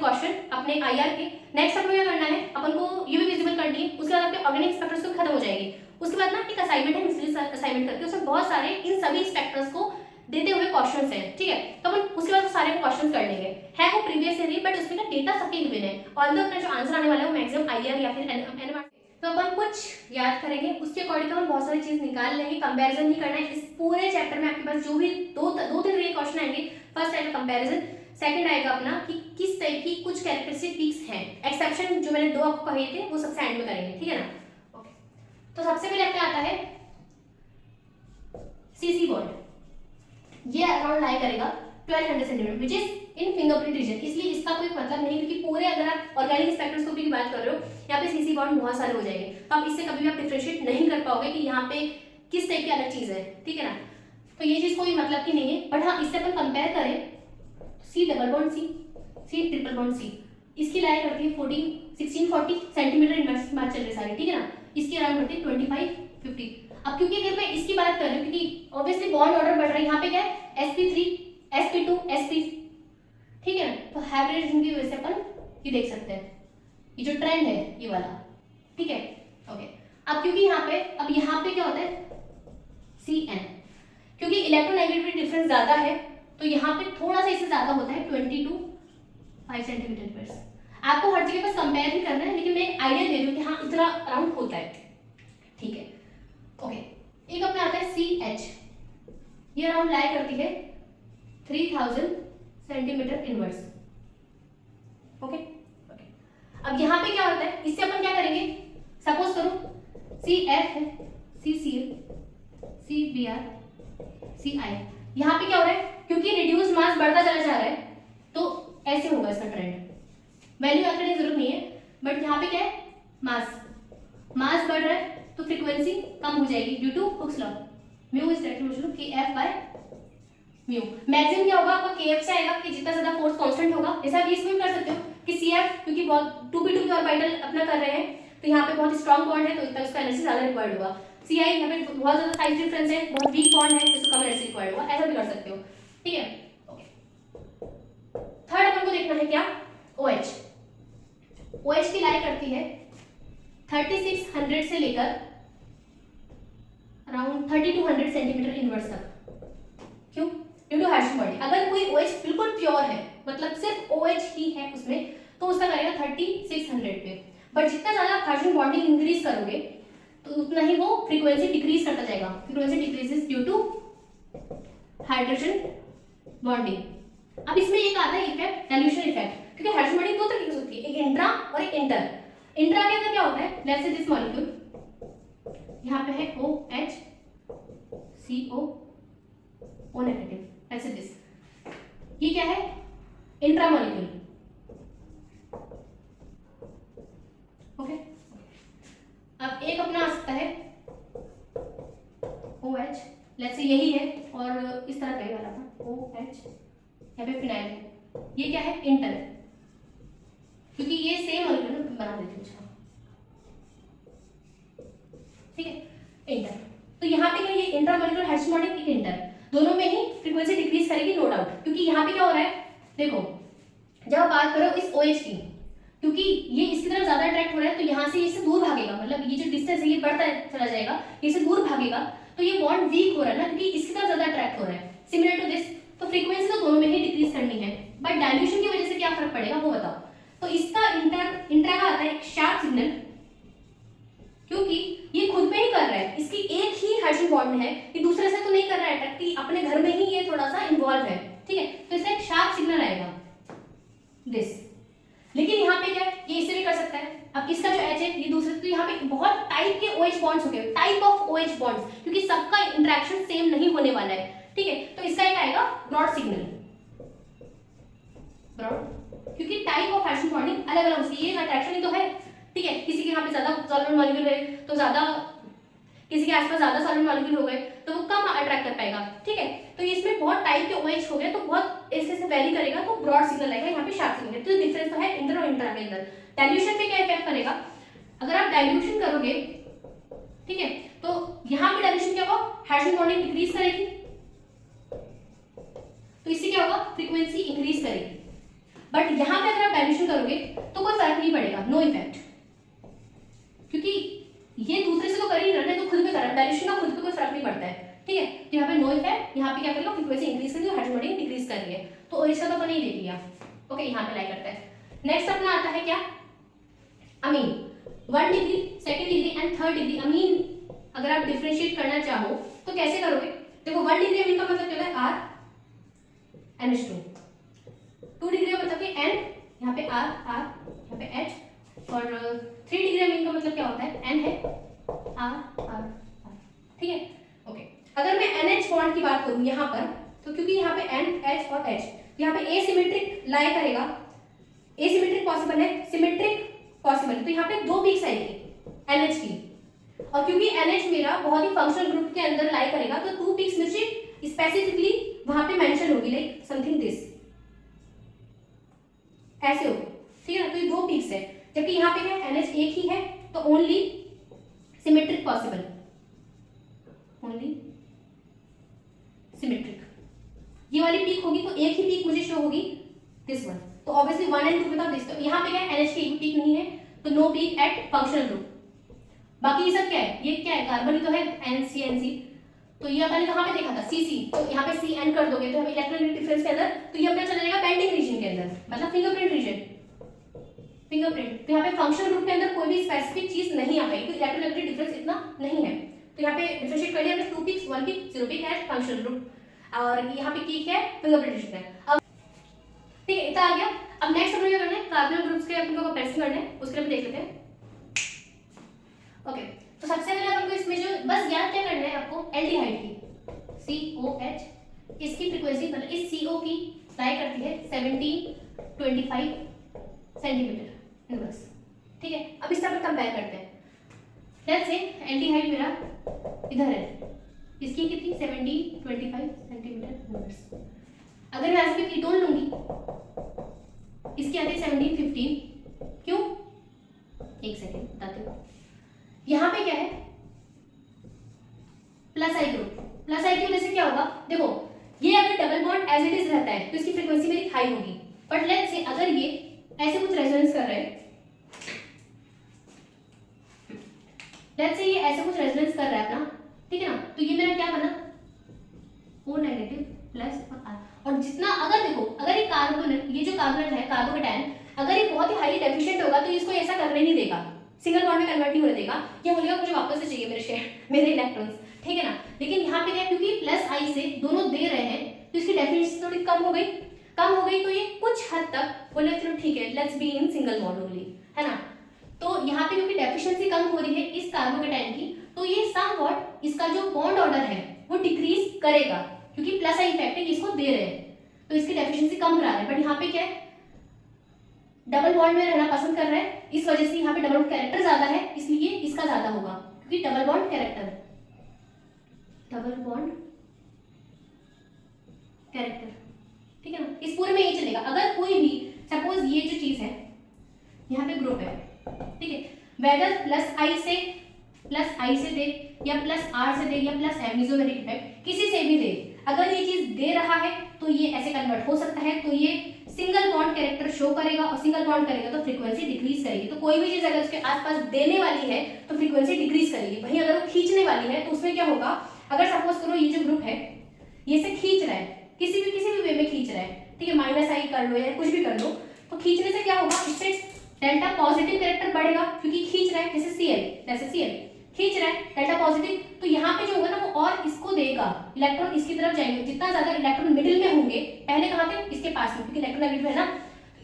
Question अपने IR के। Next आपको क्या करना है, अपन को यूवी विजिबल करनी है, उसके बाद आपके ऑर्गेनिक स्पेक्ट्रोस्कोपी खत्म हो जाएगी। उसके बाद ना एक असाइनमेंट है, मिसलेनियस असाइनमेंट करके, उसमें बहुत सारे इन सभी स्पेक्ट्रस को देते हुए क्वेश्चंस हैं, ठीक है। तो अपन उसके बाद सारे क्वेश्चंस कर लेंगे। है वो प्रीवियस ईयर ही, बट उसमें का डेटा सबके गिवन है, ऑल्दो अपना जो आंसर आने वाला है वो मैक्सिमम आईआर या फिर एनएमआर। तो अपन कुछ याद करेंगे, उसके अकॉर्डिंग अपन बहुत सारी चीज निकाल लेंगे। कंपैरिजन ही करना है इस पूरे चैप्टर में। आपके पास जो भी दो तीन क्वेश्चन आएंगे, फर्स्ट आएगा कंपैरिजन, सेकंड आएगा अपना कि किस टाइप की कुछ कैरेक्टरिस्टिक पिक्स हैं, एक्सेप्शन जो मैंने दो आपको कहे थे वो सबसे एंड में करेंगे, ठीक है ना। ओके, तो सबसे पहले अपने आता है सीसी बॉन्ड। ये अराउंड लाई करेगा 1200 centimetre which is in fingerprint region, इसलिए इसका कोई मतलब नहीं, क्योंकि पूरे अगर आप ऑर्गेनिक स्पेक्ट्रोस्कोपी की बात कर रहे हो, यहाँ पे सीसी बॉन्ड बहुत सारे हो जाएंगे, तो आप इससे कभी भी आप डिफरेंशिएट नहीं कर पाओगे कि यहाँ पे किस टाइप की अलग चीज है, ठीक है ना। तो ये चीज कोई मतलब की नहीं है, बट हाँ इससे अपन कंपेयर करें, C double bond C, C triple bond C, इसकी लाई करती है 1640 सेंटीमीटर इनवर्स चल रही सारी, ठीक है ना। इसकी अराउंड करती है 2550। अब क्योंकि अगर मैं इसकी बात कर रही हूँ, क्योंकि ऑब्वियसली बॉन्ड ऑर्डर बढ़ रहा है, यहाँ पे क्या है sp3 sp2 sp, ठीक है ना। तो हाइब्रिडेशन की वजह से अपन ये देख सकते हैं, ये जो ट्रेंड है ये वाला, ठीक है। ओके, अब क्योंकि यहाँ पे क्या होता है Cn, क्योंकि इलेक्ट्रोनेगेटिविटी डिफरेंस ज्यादा है, तो यहाँ पे थोड़ा सा इससे ज्यादा होता है 20 to 5 सेंटीमीटर। आपको हर जगह पर कंपेयर ही करना है, लेकिन मैं एक आइडिया दे रही हूँ कि हाँ इतना अराउंड होता है, ठीक है। ओके, एक अपने आता है CH, ये अराउंड लाई करती है 3000 सेंटीमीटर इनवर्स। ओके, अब यहाँ पे क्या होता है, इससे अपन क्या करेंगे, सपोज करो CF है, CCl, CBr, CI, यहाँ पे क्या हो रहा है, क्योंकि रिड्यूस मास बढ़ता चला जा रहा है, तो ऐसे होगा इसका ट्रेंड। वैल्यू याद करने की जरूरत नहीं है, बट यहाँ पे क्या है, मास बढ़ रहा है तो फ्रीक्वेंसी कम हो जाएगी due to Hooke's law, mu is directly equal to kf by mu. Maximum क्या होगा आपका kf से आएगा कि जितना ज्यादा फोर्स कांस्टेंट होगा। जैसा आप इसमें भी कर सकते हो कि CF, क्योंकि बहुत 2p2 के ऑर्बिटल अपना कर रहे हैं, तो यहाँ पे बहुत स्ट्रॉन्ग बॉन्ड है, तो इतना उसका एनर्जी ज्यादा रिक्वायर्ड होगा। CI यहाँ पे बहुत ज्यादा साइज डिफरेंस है, बहुत वीक बॉन्ड है, तो इसको कम एनर्जी रिक्वायर्ड होगा, ऐसा भी कर सकते हो, ठीक है। ओके, थर्ड अपन को देखना है क्या, OH। OH की लाई करती है 3600 से लेकर अराउंड 3200 सेंटीमीटर इनवर्स तक। क्यों? Due to hydrogen bonding. अगर कोई OH बिल्कुल प्योर है, मतलब सिर्फ OH ही है उसमें, तो उसका करेगा 3600 पे, बट जितना ज्यादा हाइड्रोजन बॉन्डिंग इंक्रीज करोगे तो उतना ही वो फ्रीक्वेंसी डिक्रीज करता जाएगा। Frequency decreases due to hydrogen bonding. अब इसमें एक आता है इफेक्ट, डाइल्यूशन इफेक्ट, क्योंकि हाइड्रोजन बॉन्डिंग दो तरीके से होती है, एक इंट्रा और एक इंटर। इंट्रा के अंदर क्या होता है, लेट्स से दिस मॉलिक्यूल, यहाँ पे है OH CO O negative, let's say this, ये क्या है, इंट्रा मॉलिक्यूल। ओके, अब एक अपना आ सकता है OH, लेट्स से यही है, और इस तरह का ही वाला था OH, यहाँ पे फिनाइल है, ये क्या है, इंटर, क्योंकि ये सेम मॉलिक्यूल बना देते हैं, ठीक है, इंटर। तो यहाँ पे क्या, ये इंट्रा मॉलिक्यूलर हाइड्रोजन बॉन्डिंग, एक इंटर, दोनों में ही फ्रीक्वेंसी डिक्रीज करेगी, नो डाउट। क्योंकि यहाँ पे क्या हो रहा है, देखो जब आप बात करो इस OH की, क्योंकि ये इसकी तरफ ज्यादा अट्रैक्ट हो रहा है, तो यहाँ से इससे दूर भागेगा, मतलब ये जो डिस्टेंस है ये बढ़ता चला जाएगा, इससे दूर भागेगा, तो ये बॉन्ड वीक हो रहा है ना, क्योंकि इसकी तरफ ज्यादा अट्रैक्ट हो रहा है। सिमिलर टू दिस, तो फ्रीक्वेंसी तो दोनों में ही डिक्रीज करनी है, बट डाइल्यूशन की वजह से क्या फर्क पड़ेगा वो बताओ। तो इसका इंट्रा का आता है एक शार्प सिग्नल, क्योंकि ये खुद में ही कर रहा है, इसकी एक ही हाइड्रोजन बॉन्ड है, ये दूसरे से तो नहीं कर रहा है अटैक, कि अपने घर में ही ये थोड़ा सा इन्वॉल्व है, ठीक है, तो इसका एक शार्प सिग्नल आएगा दिस। लेकिन यहाँ पे क्या है, ये इससे भी कर सकता है। अब इसका जो H है ये दूसरे, तो यहाँ पे बहुत टाइप के OH बॉन्ड्स हो गए, टाइप ऑफ OH बॉन्ड्स, क्योंकि सबका इंटरेक्शन सेम नहीं होने वाला है, ठीक है। तो इसका एक आएगा ब्रॉड सिग्नल, ब्रॉड, क्योंकि टाइप ऑफ हाइड्रोजन बॉन्डिंग अलग अलग होती है, ये अट्रैक्शन ही तो है, ठीक है। किसी के यहाँ पे ज्यादा सॉल्वेंट मॉलिक्यूल है तो ज्यादा, किसी के आसपास ज्यादा सॉल्वेंट मॉलिक्यूल हो गए तो वो कम अट्रैक्ट कर पाएगा, ठीक है। तो इसमें बहुत टाइप के OH हो गए, तो बहुत ऐसे से वेरी करेगा, तो ब्रॉड सिग्नल आएगा, यहाँ पे शार्प सिग्नल। तो डिफरेंस तो है इंटर और इंट्रा के अंदर। डाइल्यूशन पे क्या इफेक्ट करेगा, अगर आप डाइल्यूशन करोगे, ठीक है, तो यहाँ पे डाइल्यूशन क्या होगा, हाइड्रोजन बॉन्डिंग डिक्रीज करेगी, तो इससे क्या होगा, फ्रीक्वेंसी इंक्रीज करेगी। बट यहाँ पे अगर आप डाइल्यूशन करोगे तो कोई फर्क नहीं पड़ेगा, नो इफेक्ट, क्योंकि ये दूसरे से तो कर ही रहे हैं, तो खुद पे कर रहा है, डाइल्यूशन का खुद पे कोई फर्क नहीं पड़ता है, ठीक है। तो यहाँ पे नो इफेक्ट, यहाँ पे क्या करेगा, फ्रीक्वेंसी इंक्रीज कर रही है, हाइड्रोमोडिक डिक्रीज कर रही है, तो ओरिजिनल तो अपन नहीं देख लिया, ओके, यहाँ पे लाई करते हैं। नेक्स्ट अपना आता है क्या, अमीन, 1 degree, 2nd degree and 3rd degree amine अगर आप डिफरेंशिएट करना चाहो तो कैसे करोगे, देखो 1 डिग्री अमीन का मतलब क्या होता है R NH2, 2 डिग्री का मतलब कि N, यहाँ पे R R, यहाँ पे H, और 3 डिग्री अमीन का मतलब क्या होता है, N है R R R, ठीक है, ओके। अगर मैं NH बॉन्ड की बात करूँ यहाँ पर, तो क्योंकि यहाँ पे N H और H, यहाँ पे एसिमेट्रिक लाई करेगा, एसिमेट्रिक पॉसिबल है, सिमेट्रिक पॉसिबल, तो यहाँ पे 2 पीक्स आएगी NH की, और क्योंकि NH मेरा बहुत ही फंक्शनल ग्रुप के अंदर लाई करेगा, तो 2 पीक्स मुझे स्पेसिफिकली वहां पे मेंशन होगी, लाइक समथिंग दिस, ऐसे होगी, ठीक है ना। तो ये 2 पीक्स है, जबकि यहाँ पे क्या NH एक ही है, तो only symmetric possible, only symmetric, ये वाली पीक होगी तो एक ही पीक मुझे शो होगी, दिस वन, तो ऑब्वियसली 1 एंड 2 पे तो आप देखते हो, यहाँ पे क्या है NH की एक पीक नहीं है, तो no peak at functional group. बाकी ये सब क्या है, ये क्या है, कार्बन ही तो है, NC, तो ये अपन ने कहाँ पे देखा था, CC, तो यहाँ पे CN कर दोगे तो हमें इलेक्ट्रोनेगेटिव डिफरेंस के अंदर, तो ये अपना चला जाएगा बेंडिंग रीजन के अंदर, मतलब फिंगरप्रिंट रीजन, फिंगरप्रिंट, तो यहाँ पे फंक्शनल ग्रुप के अंदर कोई भी स्पेसिफिक चीज नहीं आ पाएगी, तो इलेक्ट्रोनेगेटिव डिफरेंस इतना नहीं है, तो यहाँ पे डिफरेंशिएट कर लिया हमने, 2 पीक्स 1 पीक 0 पीक है फंक्शनल ग्रुप, और यहाँ पे की क्या है, फिंगरप्रिंट रीजन है। अब ठीक है, इतना आ गया। अब नेक्स्ट अपने क्या करना है, कार्बन ग्रुप्स के अपन को कंपैरिजन करना है, उसके लिए देख लेते हैं, ओके। तो सबसे पहले अपन को इसमें जो बस याद क्या करना है आपको, एल्डिहाइड की COH, इसकी फ्रीक्वेंसी मतलब इस CO की लाई करती है 1725 सेंटीमीटर इनवर्स, ठीक है। अब इससे अपन कंपेयर करते हैं, लेट्स से एल्डिहाइड मेरा इधर है, इसकी कितनी 1725 सेंटीमीटर इनवर्स, अगर मैं आज में कीटोन लूंगी, इसकी आती है 1715, क्यों, एक सेकेंड बताती हूँ, यहाँ पे क्या है plus I group, plus I की वजह से क्या होगा, देखो ये अगर double bond as it is रहता है तो इसकी फ्रीक्वेंसी मेरी हाई होगी, बट लेट्स से अगर ये ऐसे कुछ रेजोनेंस कर रहे हैं, लेट्स से ये ऐसे कुछ रेजोनेंस कर रहा है अपना, ठीक है ना, तो ये मेरा क्या बना O नेगेटिव प्लस और R, और जितना अगर देखो अगर ये कार्बन, ये जो कार्बन है कार्बोकेटायन, अगर ये बहुत ही हाईली डेफिशिएंट होगा तो इसको ऐसा करने नहीं देगा, सिंगल बॉन्ड में कन्वर्ट नहीं होने देगा, ये बोलेगा मुझे वापस से चाहिए मेरे शेयर, मेरे इलेक्ट्रॉन्स, ठीक है ना। लेकिन यहाँ पे क्या, क्योंकि प्लस आई से दोनों दे रहे हैं तो इसकी डेफिनेशन थोड़ी कम हो गई, तो ये कुछ हद तक बोले चलो ठीक है let's be in single bond only, है ना। तो यहाँ पे क्योंकि डेफिशिएंसी कम हो रही है इस कार्बोकेटायन की, तो ये समवॉट इसका जो बॉन्ड ऑर्डर है वो डिक्रीज करेगा, क्योंकि प्लस आई इफेक्ट है, इसको दे रहे हैं तो इसकी डेफिशिएंसी कम करा रहे हैं, बट यहाँ पे क्या है डबल बॉन्ड में रहना पसंद कर रहा है, इस वजह से यहाँ पे डबल बॉन्ड कैरेक्टर ज्यादा है, इसलिए इसका ज्यादा होगा, क्योंकि double bond character, double bond character, ठीक है ना। इस पूरे में ये चलेगा, अगर कोई भी सपोज ये जो चीज है यहाँ पे ग्रुप है, ठीक है, वेदर प्लस आई से दे या प्लस आर से दे या प्लस एमिजोमेरिक इफेक्ट किसी से भी दे, अगर ये चीज दे रहा है तो ये ऐसे कन्वर्ट हो सकता है, तो ये सिंगल बॉन्ड कैरेक्टर शो करेगा, और सिंगल बॉन्ड करेगा तो फ्रीक्वेंसी डिक्रीज करेगी, तो कोई भी चीज अगर उसके आसपास देने वाली है तो फ्रीक्वेंसी डिक्रीज करेगी, वहीं अगर वो खींचने वाली है तो उसमें क्या होगा, अगर सपोज करो ये जो ग्रुप है ये से खींच रहा है, किसी भी वे में खींच रहा है, ठीक है, माइनस आई कर लो या कुछ भी कर लो, तो खींचने से क्या होगा, इससे डेल्टा पॉजिटिव कैरेक्टर बढ़ेगा, क्योंकि खींच रहा है, जैसे Cl खींच रहा है डेल्टा पॉजिटिव, तो यहाँ पे जो होगा ना वो और इसको देगा, इलेक्ट्रॉन इसकी तरफ जाएंगे, जितना ज्यादा इलेक्ट्रॉन मिडिल में होंगे, पहले कहाँ थे इसके पास में, क्योंकि इलेक्ट्रोनेगेटिव है ना,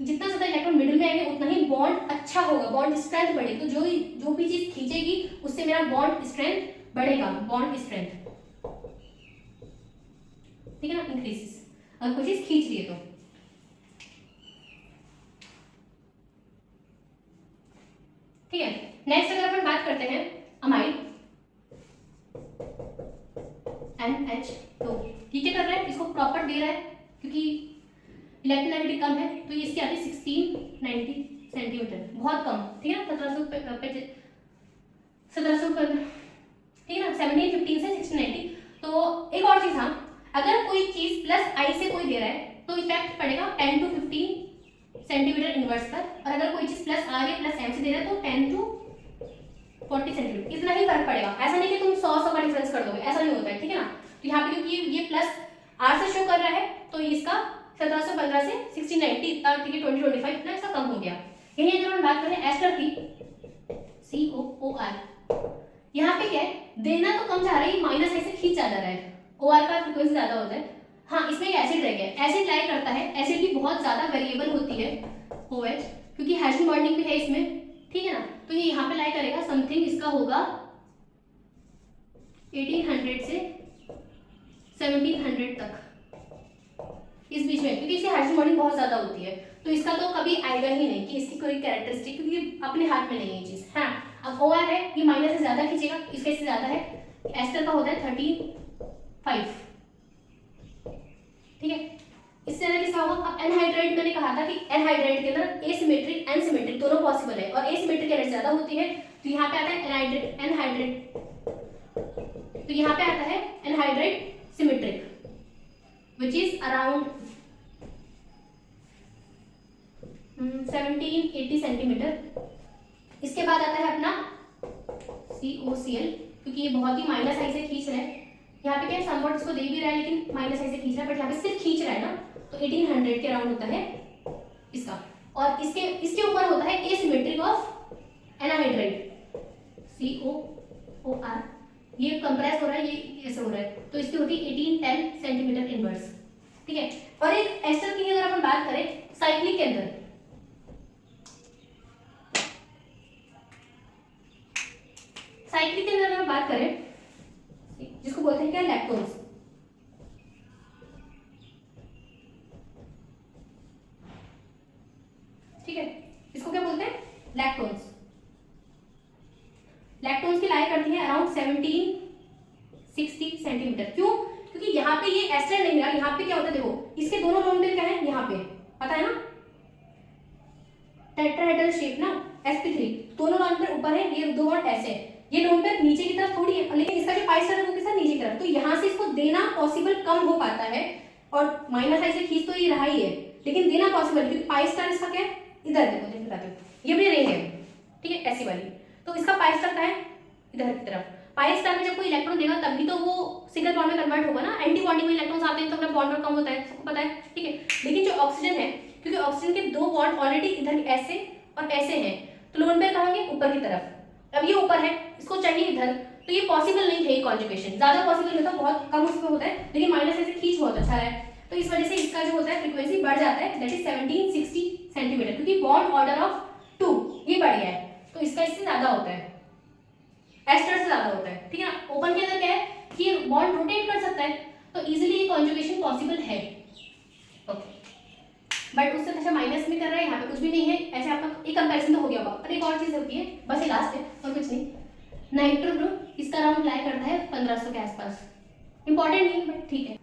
जितना ज्यादा इलेक्ट्रॉन मिडिल में आएंगे उतना ही बॉन्ड अच्छा होगा, बॉन्ड स्ट्रेंथ बढ़ेगी, तो जो भी चीज खींचेगी उससे मेरा बॉन्ड स्ट्रेंथ बढ़ेगा, बॉन्ड स्ट्रेंथ, ठीक है ना, इंक्रीजेस अगर कोई चीज खींच रही है तो, ठीक है। नेक्स्ट अगर अपन बात करते हैं अमाइड NH, तो ये क्या कर रहा है, इसको प्रॉपर दे रहा है, क्योंकि इलेक्ट्रोनेगेटिव कम है, तो ये इसकी आती है 1690 सेंटीमीटर, बहुत कम, ठीक है ना, 1700 पर, ठीक है ना, 1715 से 1690। तो एक और चीज, हाँ, अगर कोई चीज प्लस आई से कोई दे रहा है तो इफेक्ट पड़ेगा 10 to 15 सेंटीमीटर इनवर्स पर, और अगर कोई चीज प्लस आर या प्लस एम से दे रहा है तो 10 to 40 सेंटीमीटर, इतना ही फर्क पड़ेगा। ऐसा नहीं कि तुम 100 का डिफरेंस कर दोगे, ऐसा नहीं होता है, ठीक है ना। तो यहाँ पे क्योंकि ये प्लस आर से शो कर रहा है तो इसका 1715 से 1690 इतना, ठीक है, 2025 इतना इसका कम हो गया। यही अगर हम बात करें एस्टर की, COOR, यहाँ पे क्या है, देना तो कम जा रहा है, माइनस आई से खींच जा रहा है, OR का फ्रीक्वेंसी ज्यादा होता है। हाँ, इसमें एक एसिड रह गया, एसिड लाई करता है, एसिड की बहुत ज्यादा वेरिएबल होती है OH, क्योंकि हाइड्रोजन बॉन्डिंग भी है इसमें, ठीक है ना। तो ये यहाँ पे लाई करेगा समथिंग, इसका होगा 1800 से 1700 तक, इस बीच में, क्योंकि इसकी हाइड्रोजन बॉन्डिंग बहुत ज्यादा होती है। तो इसका तो कभी आएगा ही नहीं कि इसकी कोई कैरेक्टरिस्टिक, क्योंकि अपने हाथ में नहीं है ये चीज। हाँ, अब OR है, ये माइनस से ज्यादा खींचेगा, इसका इससे ज्यादा है, एस्टर का होता है 35, ठीक है। इससे ज्यादा किसका होगा। अब एनहाइड्राइड मैंने कहा था कि एनहाइड्राइड के अंदर एसिमेट्रिक एनसिमेट्रिक दोनों पॉसिबल है, और एसिमेट्रिक एनर्जी ज्यादा होती है, तो यहाँ पे आता है एनहाइड्राइड, तो यहाँ पे आता है anhydride symmetric which is around 1780 centimetre. इसके बाद आता है अपना COCl, क्योंकि ये बहुत ही माइनस आई से खींच रहा है, यहाँ पे क्या समवॉट इसको दे भी रहा है लेकिन माइनस आई से खींच रहा है, बट यहाँ पे सिर्फ खींच रहा है ना, तो 1800 के अराउंड होता है इसका। और इसके ऊपर होता है एसिमेट्रिक ऑफ एनाहाइड्राइड, COOR, ये कंप्रेस हो रहा है, ये ऐसे हो रहा है, तो इसकी होती है 1810 सेंटीमीटर इनवर्स, ठीक है। और एक एस्टर की अगर अपन बात करें साइक्लिक के अंदर, साइक्लिक के अंदर अगर बात करें, जिसको बोलते हैं क्या, लैक्टोज, ठीक है, इसको क्या बोलते हैं, लैक्टोज। लैक्टोज की लाई करती है अराउंड 1760 सेंटीमीटर। क्यों, क्योंकि यहाँ पे ये एस्टर नहीं रहा, यहाँ पे क्या होता है, देखो इसके दोनों लोन पेयर क्या है, यहाँ पे पता है ना, टेट्राहेड्रल शेप ना, sp3, दोनों लोन पेयर ऊपर है, ये दो बॉन्ड ऐसे है, ये लोन पेयर नीचे की तरफ थोड़ी है, लेकिन इसका जो पाई स्टार है वो किसका, नीचे की तरफ, तो यहाँ से इसको देना पॉसिबल कम हो पाता है, और माइनस आई से खींच तो ये रहा ही है, लेकिन देना पॉसिबल, क्योंकि पाई स्टार इसका क्या है, इधर देखो, देखो बताती हूँ, ये भी रिंग है, ठीक है, ऐसी वाली, तो इसका पाई स्टार का है इधर की तरफ। पाई स्टार में जब कोई इलेक्ट्रॉन देगा तभी तो वो सिंगल बॉन्ड में कन्वर्ट होगा ना, एंटी बॉन्डिंग में इलेक्ट्रॉन्स आते हैं तो अपना बॉन्ड और कम होता है, सबको पता है, ठीक है। लेकिन जो ऑक्सीजन है, क्योंकि ऑक्सीजन के दो बॉन्ड ऑलरेडी इधर ऐसे और ऐसे हैं, तो लोन पेयर कहाँ गए, ऊपर की तरफ, अब ये ऊपर है, इसको चाहिए इधर, तो ये पॉसिबल नहीं है, कॉन्जुगेशन ज्यादा पॉसिबल होता है, बहुत कम उसमें होता है, लेकिन माइनस ऐसे खींच बहुत अच्छा है, तो इस वजह से इसका जो होता है फ्रीक्वेंसी बढ़ जाता है, दैट इज 1760 सेंटीमीटर, क्योंकि बॉन्ड ऑर्डर ऑफ 2 ये बढ़ गया है, तो इसका इससे ज्यादा होता है, एस्टर से ज्यादा होता है, ठीक है ना। ओपन के अंदर क्या है कि ये बॉन्ड रोटेट कर सकता है, तो इजीली ये कॉन्जुगेशन पॉसिबल है, ओके। बट उससे अच्छा माइनस में कर रहा है, यहाँ पे कुछ भी नहीं है, ऐसे आपका एक कंपैरिजन तो हो गया होगा। पर एक और चीज होती है, बस ये लास्ट है और कुछ नहीं, नाइट्रो ग्रुप, इसका राउंड लाई करता है 1500 के आसपास, इंपॉर्टेंट नहीं बट ठीक है।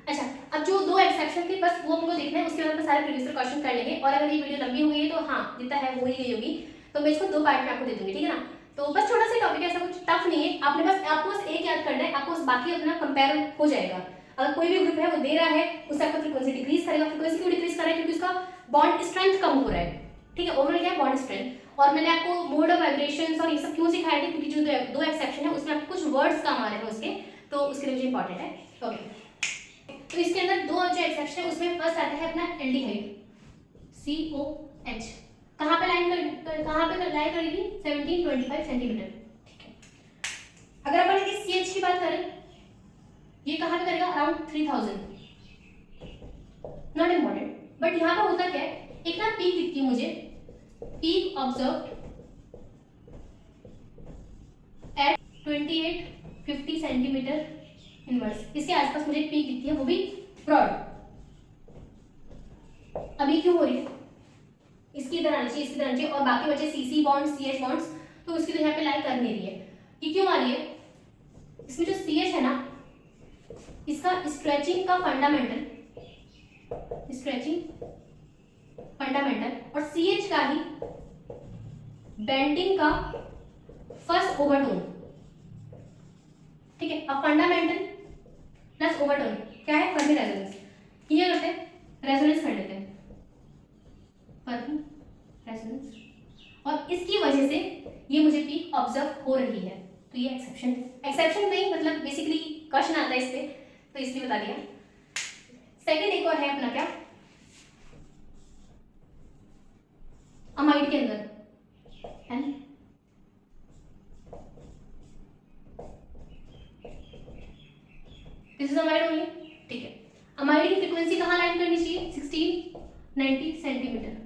अच्छा, अब जो दो एक्सेप्शन थे बस वो हमको देखना है, उसके बाद में सारे प्रीवियस क्वेश्चन कर लेंगे, और अगर ये वीडियो लंबी हो गई है तो हाँ जितना है हो ही गई होगी, तो मैं इसको 2 पार्ट में आपको दे दूंगी, ठीक है ना। तो बस छोटा सा टॉपिक है, ऐसा कुछ टफ नहीं है, आपको बस एक याद करना है, आपको बाकी अपना कंपेयर हो जाएगा। अगर कोई भी ग्रुप है वो दे रहा है, उससे आपका फ्रीक्वेंसी डिक्रीज करेगा, फ्रीक्वेंसी क्यों डिक्रीज कर रहा है, क्योंकि उसका बॉन्ड स्ट्रेंथ कम हो रहा है, ठीक है, ओवरऑल क्या है बॉन्ड स्ट्रेंथ। और मैंने आपको मोड ऑफ वाइब्रेशंस और ये सब क्यों सिखाए थे, क्योंकि जो दो एक्सेप्शन है उसमें आपको कुछ वर्ड्स काम आ रहे हैं उसके, तो उसके लिए मुझे इंपॉर्टेंट है, ओके। तो इसके अंदर दो जो एक्सेप्शन है उसमें फर्स्ट आता है अपना एल्डिहाइड, COH, कहाँ पे लाई करेगी, 1725 सेंटीमीटर, ठीक है। अगर अपन इस CH की बात करें, ये कहाँ पे करेगा, अराउंड 3000, नॉट इम्पॉर्टेंट, बट यहाँ पे होता क्या है, एक ना पीक दिखती है मुझे, peak observed eight 2850 centimetre inverse, इसके आसपास मुझे पीक दिखती है, वो भी ब्रॉड। अभी क्यों हो रही है, इसकी इधर आनी चाहिए, इसकी इधर आनी चाहिए, और बाकी बचे CC बॉन्ड्स, CH बॉन्ड्स, तो उसकी तो यहाँ पे लाई कर नहीं रही है। ये क्यों आ रही है, इसमें जो CH है ना, इसका स्ट्रेचिंग का फंडामेंटल और CH का ही बेंडिंग का फर्स्ट ओवरटोन, ठीक है। अब फंडामेंटल प्लस ओवरटोन क्या है, फर्मी रेजोनेंस, ये करते हैं रेजोनेंस कर लेते हैं, वर्किंग रेजोनेंस, और इसकी वजह से ये मुझे पीक ऑब्जर्व हो रही है। तो ये एक्सेप्शन नहीं, मतलब बेसिकली क्वेश्चन आता है इस पे, तो इसलिए बता दिया। सेकंड एक और है अपना क्या, अमाइड के अंदर N this is amide only, ठीक है। अमाइड की फ्रीक्वेंसी कहाँ लाइन करनी चाहिए, 1690 सेंटीमीटर,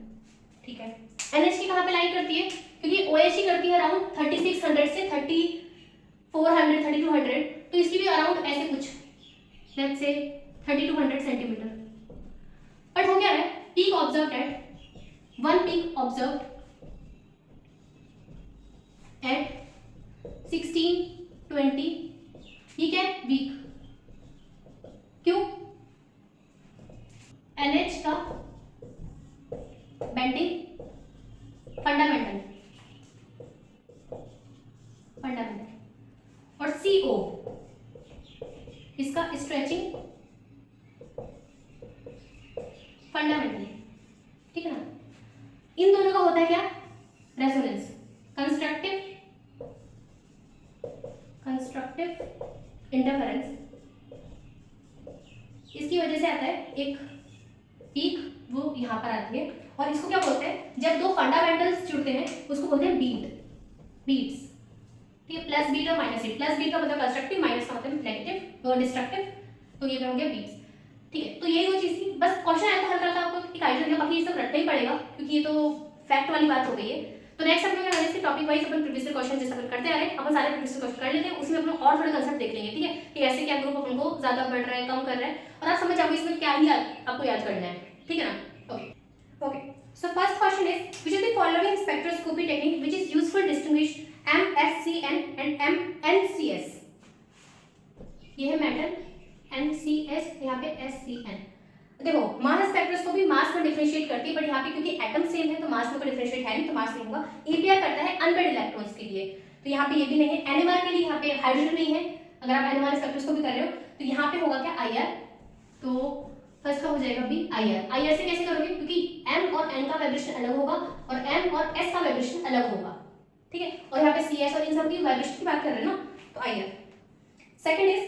ठीक है। एनएच की कहाँ पे लाइन करती है, क्योंकि ओएच की करती है अराउंड 3600 से 3400 3200, तो इसकी भी अराउंड ऐसे कुछ लेट्स से 3200 सेंटीमीटर। बट हो क्या है, peak observed eight one peak observed eight 1620, ये क्या है, वीक। क्यों, एनएच का बेंडिंग फंडामेंटल और CO इसका स्ट्रेचिंग फंडामेंटल, ठीक है ना। इन दोनों का होता है क्या, रेजोनेंस, कंस्ट्रक्टिव इंटरफेरेंस। इसकी वजह से आता है एक पीक, वो यहाँ पर आती है, और इसको क्या बोलते हैं, जब दो फंडामेंटल्स जुड़ते हैं उसको बोलते हैं बीट्स, ठीक है। प्लस बीट और माइनस बीट, प्लस बीट का मतलब कंस्ट्रक्टिव, माइनस का मतलब नेगेटिव और डिस्ट्रक्टिव, तो ये होंगे बीट्स, ठीक है। तो यही वो चीज थी, बस क्वेश्चन आया तो हल्का हल्का आपको एक आइडिया दिया, बाकी ये सब रटना ही पड़ेगा क्योंकि ये तो फैक्ट वाली बात हो गई है। तो नेक्स्ट अपन क्या करेंगे, टॉपिक वाइज अपन प्रीवियस क्वेश्चन जैसा करते आ रहे हैं, अपन सारे प्रीवियस क्वेश्चन कर लेते हैं, उसमें अपन और थोड़े कंसेप्ट देख लेंगे, ठीक है, कि ऐसे क्या ग्रुप अपन को ज्यादा बढ़ रहा है, कम कर रहा है, और आप समझ जाओगे इसमें क्या ही आपको याद करना है, ठीक है ना। Okay, so first question is, which of the following spectroscopy technique which is used for distinguish MSCN and MNCS? ये है मेटल NCS, यहाँ पे SCN। देखो, मास स्पेक्ट्रोस्कोपी मास को डिफरेंशिएट करती है, बट यहाँ पे क्योंकि एटम सेम है तो मास में कोई डिफरेंशिएट है नहीं, तो मास नहीं होगा। APR करता है अनपेयर्ड इलेक्ट्रॉन्स के लिए, तो यहाँ पे ये भी नहीं है। NMR के लिए यहाँ पे हाइड्रोजन नहीं है, अगर आप NMR स्पेक्ट्रोस्कोपी कर रहे हो तो यहाँ पे होगा क्या, IR, तो फर्स्ट का हो जाएगा बी IR से कैसे करोगे, क्योंकि M और N का वाइब्रेशन अलग होगा और M और S का वाइब्रेशन अलग होगा, ठीक है, और यहाँ पे CS और इन सब की वाइब्रेशन की बात कर रहे हैं ना, तो IR। Second is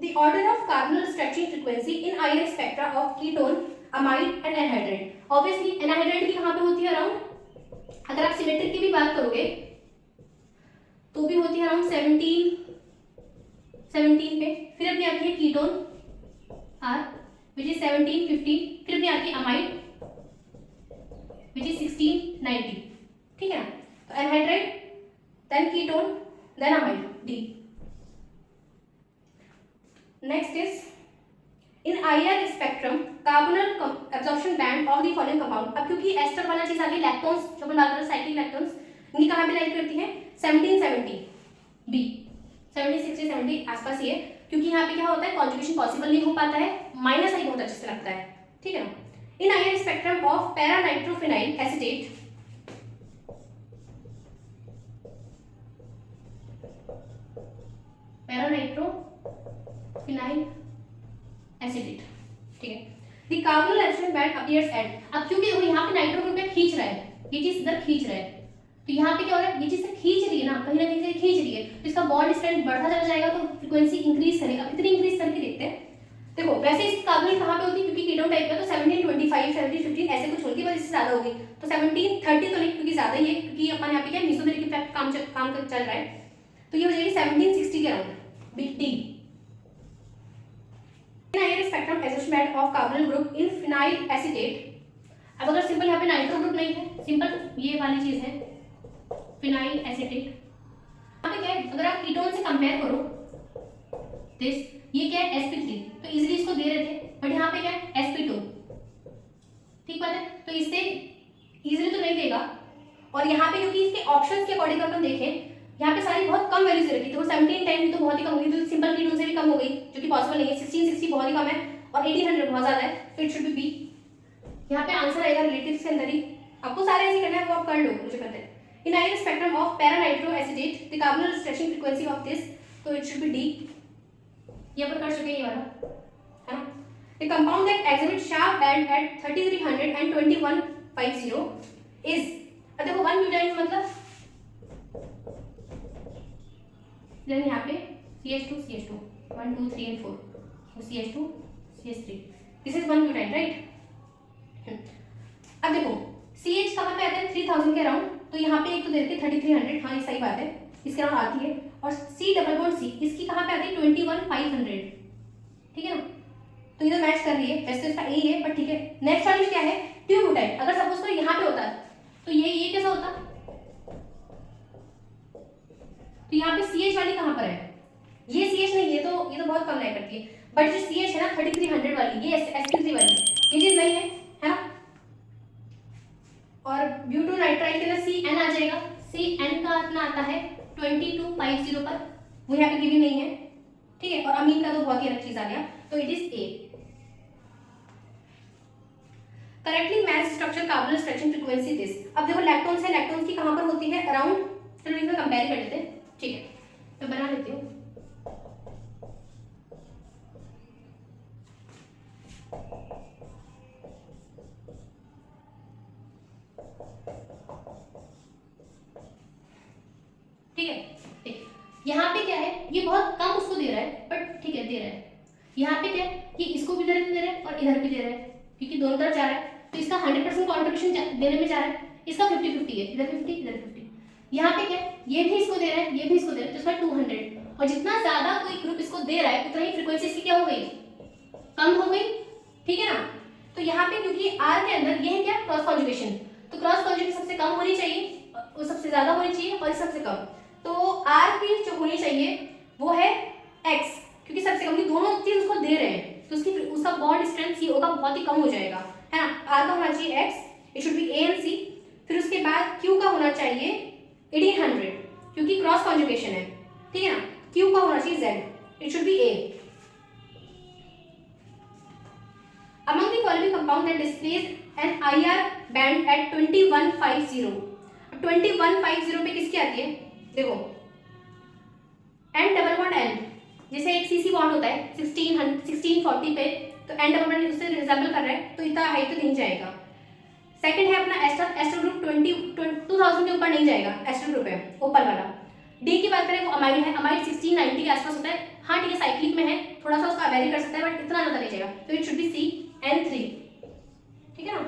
the order of कार्बोनल stretching frequency in IR spectra of ketone, amide and anhydride. Obviously anhydride की कहाँ पे होती है अराउंड, अगर आप सिमेट्रिक की भी बात करोगे तो भी होती है अराउंड 17 पे, फिर अपनी आती है कीटोन R which is 17-15, फिर अपनी आती है अमाइड which is 16-19, ठीक है ना। तो anhydride, then ketone, then amide, D। Next is in IR spectrum carbonyl absorption band of the following compound. अब क्योंकि एस्टर वाला चीज आ गई, लैक्टोन्स जो अपन बात कर रहे हैं, साइक्लिक लैक्टोन्स, इनकी कहाँ पे लाइन करती है, 1770 B, 1760-70 आसपास ही है, क्योंकि यहाँ पे क्या होता है, कॉन्जुगेशन पॉसिबल नहीं हो पाता है, माइनस आई बहुत अच्छे से लगता है, ठीक है ना। In IR spectrum of paranitrophenyl acetate, paranitrophenyl acetate, ठीक है, the carbonyl absorption band appears at. अब क्योंकि वो यहाँ पे नाइट्रो ग्रुप में खींच रहा है, ये चीज इधर खींच रहा है, तो यहाँ पे क्या हो रहा है, ये चीज से खींच रही है ना, कहीं ना कहीं से खींच रही है, तो इसका बॉन्ड स्ट्रेंथ बढ़ता चला जाएगा, तो फ्रीक्वेंसी इंक्रीज करेगा। कितनी इंक्रीज करके देखते हैं, देखो वैसे इसकी कार्बोनिल कहाँ पे होती है, क्योंकि कीटोन टाइप का, तो 1725 1715 ऐसे कुछ होती है, बस इससे ज्यादा होगी, तो 1730 तो नहीं, क्योंकि ज्यादा ही है, क्योंकि अपन यहाँ पे क्या मेसोमेरिक इफेक्ट काम चल रहा है, तो ये हो जाएगी 1760 के around, big D. IR spectrum association of carbonyl group in phenyl acetate. अब अगर सिंपल यहाँ पे नाइट्रो ग्रुप नहीं है, सिंपल ये वाली चीज है फिनाइल एसिटेट, यहाँ पे क्या है, अगर आप कीटोन से कंपेयर करो दिस, ये क्या है sp3, तो इजीली इसको दे रहे थे, बट यहाँ पे क्या है sp2, ठीक बात है, तो इससे इजीली तो नहीं देगा। और यहाँ पे क्योंकि इसके ऑप्शंस के अकॉर्डिंग अपन देखें, यहाँ पे सारी बहुत कम वैल्यूज रखी, तो 1710 तो बहुत ही कम होगी, तो सिंपल कीटोन से भी कम हो गई, जो कि पॉसिबल नहीं है। 1660 बहुत ही कम है और 1800 बहुत ज्यादा है, तो इट शुड बी बी। यहाँ पे आंसर आएगा रिलेटिव्स के अंदर ही, आपको सारे ऐसे करना है, वो आप कर लो, मुझे करते हैं। In IR spectrum of paranitro acetate the carbonyl stretching frequency of this, तो इट शुड बी डी, ये अपन कर चुके हैं, ये वाला है ना। The compound that exhibit sharp band at 3300 and 21 2150 is, अब देखो 1 ब्यूटाइन मतलब देन यहाँ पे CH2 CH2 1 2 3 and 4 CH2 CH3 this is 1 butyne right. अब देखो CH कहाँ पे आता है 3000 के अराउंड, तो यहाँ पे एक तो दे रखी 3300, हाँ ये सही बात है, इसके अराउंड आती है। और C डबल बॉन्ड C इसकी कहाँ पे आती है 21500, ठीक है ना, तो ये तो मैच कर रही है, वैसे तो इसका ए है बट ठीक है। नेक्स्ट वाली क्या है ट्यूब्यूटाइन, अगर सपोज करो यहाँ पे होता तो ये कैसा होता, तो यहाँ पे CH वाली कहाँ पर है, ये CH नहीं, ये तो बहुत कम लाइक करती है, बट जो CH है ना 3300 वाली, ये sp3 वाली, ये चीज नहीं है ना। और ब्यूटो नाइट्राइल के अंदर CN आ जाएगा, CN का अपना आता है 2250 पर, वो यहाँ पे गिवन नहीं है, ठीक है। और अमीन का तो बहुत ही अलग चीज आ गया, तो it is A। Correctly match structure carbonyl structure frequency this. अब देखो लैक्टोन्स है, लैक्टोन्स की कहां पर होती है अराउंड, चलो इनका कंपेयर कर लेते हैं, ठीक है, मैं बना लेती हूँ। ठीक है, यहाँ पे क्या है, ये बहुत कम उसको दे रहा है बट ठीक है दे रहा है। यहाँ पे क्या है कि इसको भी दे रहा है और इधर भी दे रहा है, क्योंकि दोनों तरफ जा रहा है, तो इसका 100% कॉन्ट्रीब्यूशन देने में जा रहा है, इसका 50-50 है, इधर 50 इधर 50। यहाँ पे क्या है, ये भी इसको दे रहा है, ये भी इसको दे रहा है, तो इसका 200। और जितना ज्यादा कोई ग्रुप इसको दे रहा है उतना ही फ्रीक्वेंसी इसकी क्या हो गई, कम हो गई, ठीक है ना। तो यहाँ पे क्योंकि R के अंदर ये है क्या क्रॉस कॉन्जुगेशन, तो क्रॉस कॉन्जुगेशन सबसे कम होनी चाहिए और सबसे ज्यादा होनी चाहिए और सबसे कम, तो R की जो होनी चाहिए वो है X, क्योंकि सबसे कम, दोनों चीज उसको दे रहे हैं तो उसका बॉन्ड स्ट्रेंथ C होगा बहुत ही कम हो जाएगा, है ना। R का होना चाहिए X, it should B A and C, फिर उसके बाद Q का होना चाहिए 1800 क्योंकि क्रॉस कॉन्जुगेशन है, ठीक है ना। Q का होना चाहिए Z, it should B A। Among the following compound that displays an IR band at 2150, 2150 पे किसकी आती है, देखो N डबल बॉन्ड N, जैसे एक CC बॉन्ड होता है 1640 पे, तो N डबल बॉन्ड उससे रिजेंबल कर रहा है, तो इतना हाई तो नहीं जाएगा। सेकंड है अपना एस्टर ग्रुप 2000 के ऊपर नहीं जाएगा, एस्टर ग्रुप है ओपल वाला। डी की बात करें वो अमाइड है, अमाइड 1690 के आसपास होता है, हाँ ठीक है साइक्लिक में है, थोड़ा सा उसका वेरी कर सकता है बट इतना ज्यादा नहीं जाएगा, तो इट शुड बी CN3, ठीक है ना।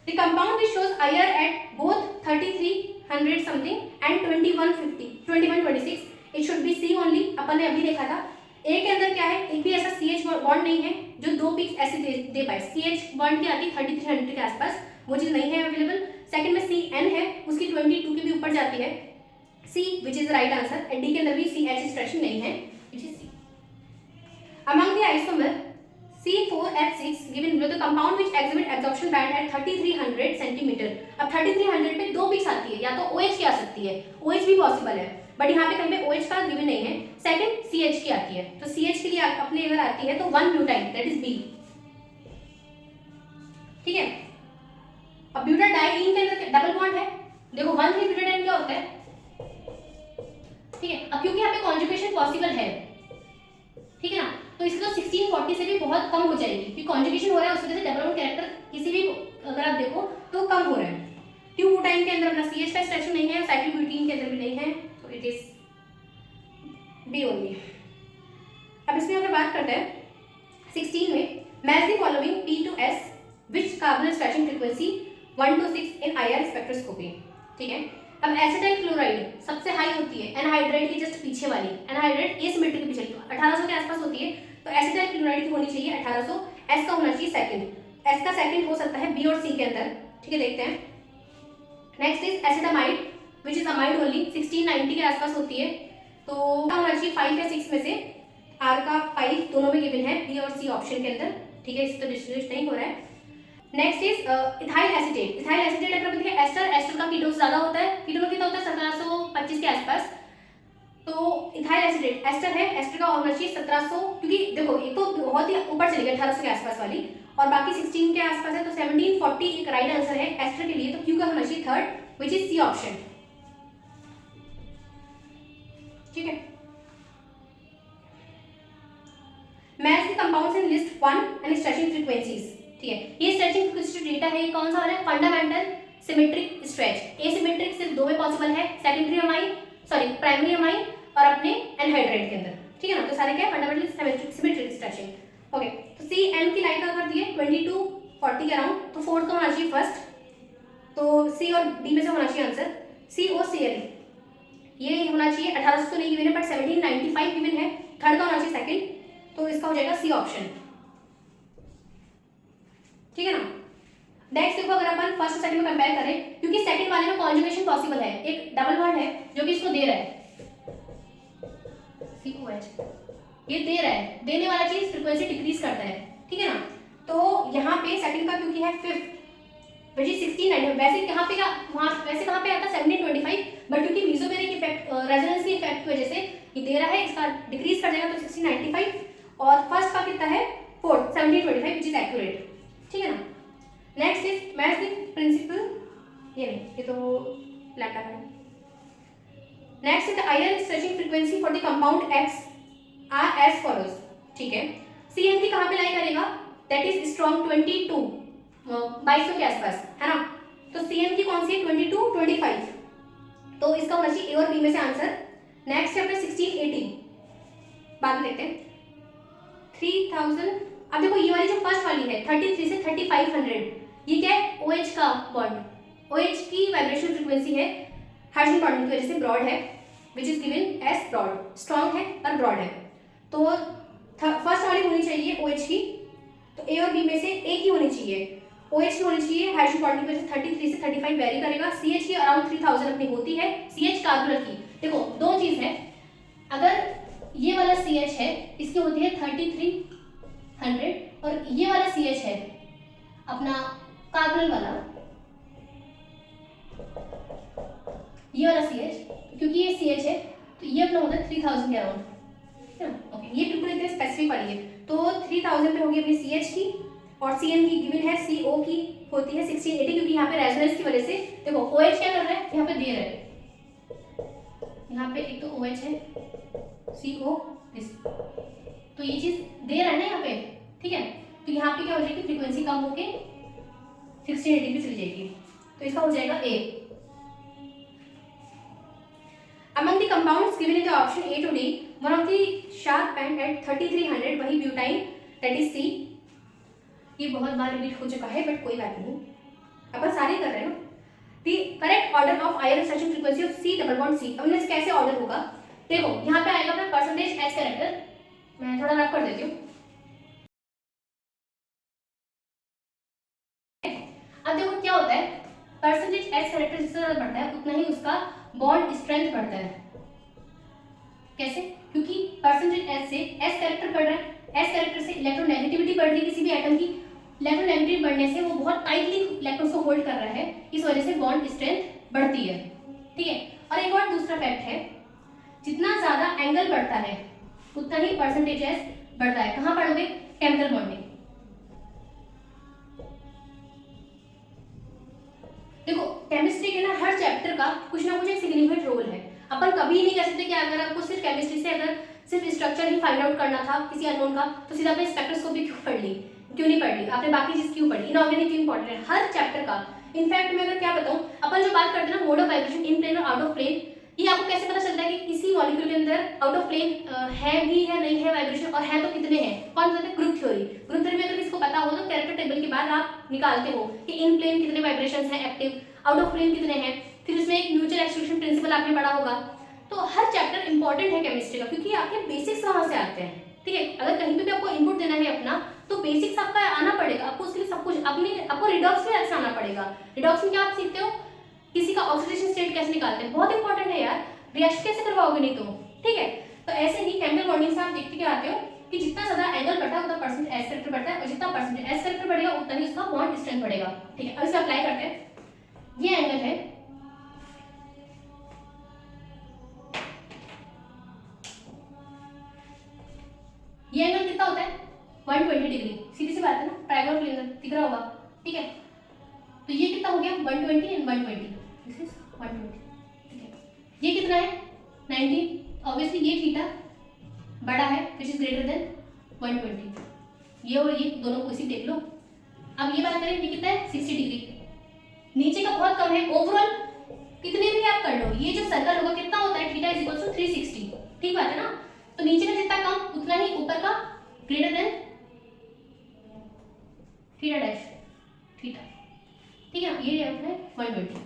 The compound which shows IR at both 3300 something and 2126, it should be C only, अपन ने अभी देखा था। ए के अंदर क्या है, एक भी ऐसा CH बॉन्ड नहीं है जो दो पिक्स ऐसे दे पाए, CH बॉन्ड की आती है 3300 के आसपास, वो चीज नहीं है अवेलेबल। सेकंड में CN है, उसकी 22 के भी ऊपर जाती है, C which is the right answer, and D के अंदर भी CH expression नहीं है, which is C। Among the isomer C4H6 given below, the compound which exhibit absorption band at 3300 cm। अब 3300 पे दो पिक्स आती है, या तो OH की आ सकती है, OH भी पॉसिबल है बट यहाँ पे कहीं पे OH का गिवन नहीं है। सेकंड CH की आती है, तो CH के लिए अपने अगर आती है तो 1 ब्यूटाइन, दैट इज B, ठीक है। अब ब्यूटाडाइन के अंदर डबल बॉन्ड है, देखो 1,3 ब्यूटाडाइन क्या होता है, ठीक है। अब क्योंकि यहाँ पे कॉन्जुगेशन पॉसिबल है, ठीक है ना, तो इसकी तो 1640 से भी बहुत कम हो जाएगी, क्योंकि कॉन्जुगेशन हो रहा है उस वजह से डबल बॉन्ड कैरेक्टर किसी भी अगर आप देखो तो कम हो रहा है। ट्यूब्यूटाइन के अंदर अपना CH का स्ट्रक्चर नहीं है, साइक्लोब्यूटीन के अंदर भी नहीं है, तो इट इज B ओनली। अब इसमें अगर बात करते हैं 16 में, match the following P to S which carbonyl stretching frequency 1 to 6 in IR spectroscopy, ठीक है। अब एसिटाइल क्लोराइड सबसे हाई होती है एनहाइड्राइड की जस्ट पीछे वाली, एनहाइड्राइड एसिमेट्रिक के पीछे 1800 के आसपास होती है, तो एसिटाइल क्लोराइड की होनी चाहिए 1800, S का होना चाहिए सेकंड, S का सेकंड हो सकता है B और C के अंदर, ठीक है, देखते हैं। Next is acetamide which is amide only 1690 के आसपास होती है, तो क्या होना चाहिए 5 या 6 में से, R का 5 दोनों में गिवन है, B और C ऑप्शन के अंदर, ठीक है, इससे तो डिस्ट्रीब्यूट नहीं हो रहा है। Next is ethyl acetate, ethyl acetate अगर देखिए एस्टर का कीटोन ज्यादा होता है, कीटोन कितना होता है 1725 के आसपास, तो इथाइल एसिटेट एस्टर है, एस्टर का होना चाहिए 1700, क्योंकि देखो एक तो बहुत ही ऊपर चली गई 1800 के आसपास वाली और बाकी 16 के आसपास है, तो 1740 एक राइट आंसर है एस्टर के लिए, तो क्यू का होना चाहिए third which is C option, ठीक है। Match the compounds in list 1 and stretching frequencies, ठीक ठीक है, ये स्ट्रेचिंग फ्रीक्वेंसी डेटा है, ये कौन सा वाला है, फंडामेंटल सिमेट्रिक स्ट्रेच। एसिमेट्रिक सिर्फ दो में पॉसिबल है, सेकेंडरी अमाइन प्राइमरी अमाइन और अपने एनहाइड्रेट के अंदर, ठीक है ना। तो सारे क्या है, फंडामेंटल सिमेट्रिक स्ट्रेचिंग। ओके, तो सी एन की लाइन का कर दिए 2240 के अराउंड, तो फोर्थ का होना चाहिए फर्स्ट, तो सी और डी में से होना चाहिए आंसर। सी ओ सी एल ये होना चाहिए, 1800 तो नहीं गिवन है बट 1795 गिवन है, थर्ड का होना चाहिए सेकंड, तो इसका हो जाएगा सी ऑप्शन, ठीक है ना। नेक्स्ट देखो, अगर अपन फर्स्ट और सेकंड में कंपेयर करें, क्योंकि सेकंड वाले में कॉन्जुगेशन पॉसिबल है, एक डबल बॉन्ड है जो कि इसको दे रहा है COH, ये दे रहा है, देने वाला चीज फ्रीक्वेंसी डिक्रीज करता है, ठीक है ना। तो यहाँ पे सेकंड का क्योंकि है फिफ्थ which is 1690, वैसे यहाँ पे वैसे कहाँ पे आता है 1725, बट क्योंकि मीसोमेरिक इफेक्ट रेजोनेंसी इफेक्ट की वजह से ये दे रहा है, इसका डिक्रीज कर जाएगा तो 1695, और फर्स्ट का कितना है फोर्थ 1725 which is accurate, ठीक है ना। नेक्स्ट इज मैथ्स प्रिंसिपल, ये नहीं, ये तो लैपटॉप है। Next is iron stretching frequency for the compound X are as follows, ठीक है। CN कहाँ पे लाई करेगा, दैट इज स्ट्रॉन्ग 2200 के आसपास, है ना। तो CN की कौन सी है 22 25, तो इसका होना चाहिए ए और बी में से आंसर। नेक्स्ट है अपने 1680, बाद में देखते हैं 3000। अब देखो ये वाली जो फर्स्ट वाली है 33 से 3500, ये क्या है OH का बॉन्ड, OH की वाइब्रेशन फ्रीक्वेंसी है हाइड्रोजन बॉन्डिंग की वजह से ब्रॉड है, which is given as broad, strong है पर ब्रॉड है। तो फर्स्ट वाली होनी चाहिए OH की, तो ए और बी में से एक ही होनी चाहिए, OH की होनी चाहिए, हाइड्रोजन बॉन्डिंग की वजह से 33 से 35 वेरी करेगा। CH की अराउंड 3000 अपनी होती है, CH कार्बोनल की। देखो दो चीज है, अगर ये वाला CH है इसकी होती है 3300, और ये वाला CH है अपना कार्बोनल वाला, ये वाला CH, क्योंकि ये CH है तो ये अपना होता है 3000 के अराउंड, है ना। ओके, ये बिल्कुल एकदम स्पेसिफिक वाली है, तो 3000 पे होगी अपनी CH की, और CN की गिवन है CO की होती है 1680, क्योंकि यहाँ पे रेजोनेंस की वजह से देखो OH क्या कर रहा है, यहाँ पे दे रहा है, यहाँ पे एक तो OH है CO दिस, तो ये चीज दे रहा है ना यहाँ पे, ठीक है। तो यहाँ पे क्या हो जाएगी, फ्रीक्वेंसी कम होके 1680 पे चली जाएगी, तो इसका हो जाएगा A। Among the compounds given in the option A to D, one of the sharp band at 3300, वही ब्यूटाइन, that is C। ये बहुत बार रिपीट हो चुका है बट कोई बात नहीं, अपन सारे कर रहे हैं ना। The correct order of iron stretching frequency of C double bond C, अब इनमें कैसे ऑर्डर होगा, देखो यहाँ पे आएगा अपना परसेंटेज एस कैरेक्टर, मैं थोड़ा रफ कर देती हूँ। अब देखो क्या होता है, परसेंटेज एस कैरेक्टर जितना ज्यादा बढ़ता है उतना ही उसका बॉन्ड स्ट्रेंथ बढ़ता है। कैसे, क्योंकि परसेंटेज एस से एस कैरेक्टर बढ़ रहा है, एस कैरेक्टर से इलेक्ट्रोनेगेटिविटी बढ़ रही है किसी भी एटम की, इलेक्ट्रोनेगेटिविटी बढ़ने से वो बहुत टाइटली इलेक्ट्रॉन्स को होल्ड कर रहा है, इस वजह से बॉन्ड स्ट्रेंथ बढ़ती है, ठीक है। और एक और दूसरा फैक्ट है, जितना ज्यादा एंगल बढ़ता है उतना ही परसेंटेज एस बढ़ता है। कहाँ पढ़ोगे, केमिकल बॉन्डिंग। देखो केमिस्ट्री के ना हर चैप्टर का कुछ ना कुछ एक सिग्निफिकेंट रोल है। अपन कभी नहीं कह सकते कि अगर आपको सिर्फ केमिस्ट्री से अगर सिर्फ स्ट्रक्चर ही फाइंड आउट करना था किसी अननोन का, तो सीधा आपने स्पेक्ट्रोस्कोपी क्यों पढ़ ली, क्यों नहीं पढ़ ली, आपने बाकी चीज क्यों पढ़ी। इनऑर्गेनिक क्यों इंपॉर्टेंट है हर चैप्टर का। इनफैक्ट मैं अगर क्या बताऊं, अपन जो बात करते हैं ना mode of vibration in plane और आउट ऑफ प्लेन, ये आपको कैसे पता चलता है कि किसी मॉलिक्यूल के अंदर आउट ऑफ प्लेन है भी है नहीं है वाइब्रेशन, और है तो कितने हैं, कौन बताता है, ग्रुप थ्योरी। ग्रुप थ्योरी में अगर किसको पता हो तो कैरेक्टर टेबल के बाद आप निकालते हो कि इन प्लेन कितने वाइब्रेशंस हैं एक्टिव, आउट ऑफ प्लेन कितने हैं, फिर उसमें एक म्यूचुअल एक्सक्लूजन प्रिंसिपल आपने पढ़ा होगा। तो हर चैप्टर इंपॉर्टेंट है केमिस्ट्री का, क्योंकि आपके बेसिक्स वहां से आते हैं, ठीक है। अगर कहीं पे भी आपको इनपुट देना है अपना, तो बेसिक्स आपका आना पड़ेगा, आपको उसके लिए सब कुछ अपने आपको रिडॉक्स में अच्छा आना पड़ेगा। रिडॉक्स में क्या आप सीखते हो, किसी का ऑक्सीडेशन स्टेट कैसे निकालते हैं, बहुत इंपॉर्टेंट है यार, रिएक्शन कैसे करवाओगे नहीं तो, ठीक है। तो ऐसे ही केमिकल बॉन्डिंग से आप देखते क्या आते हो कि जितना ज्यादा एंगल बढ़ता है उतना परसेंट एस कैरेक्टर बढ़ता है, और जितना परसेंट एस कैरेक्टर बढ़ेगा उतना ही उसका बॉन्ड स्ट्रेंथ बढ़ेगा, ठीक है। अब इसे अप्लाई करते हैं, ये एंगल है, ये एंगल कितना होता है 120 डिग्री, सीधी सी बात है ना, ट्रायंगल प्लेन दिख रहा होगा, ठीक है। तो ये कितना हो गया 120 एंड 120, दिस इज 120, ठीक है। ये कितना है 90, ऑब्वियसली ये थीटा बड़ा है विच इज ग्रेटर देन 120, ये और ये दोनों को इसी देख लो। अब ये बात करें, ये कितना है 60 डिग्री, नीचे का बहुत कम है। ओवरऑल कितने भी आप कर लो, ये जो सर्कल होगा कितना होता है, थीटा इज इक्वल टू 360, ठीक बात है ना। तो नीचे का जितना कम उतना ही ऊपर का greater than theta dash theta, ठीक है। ये अपने 120,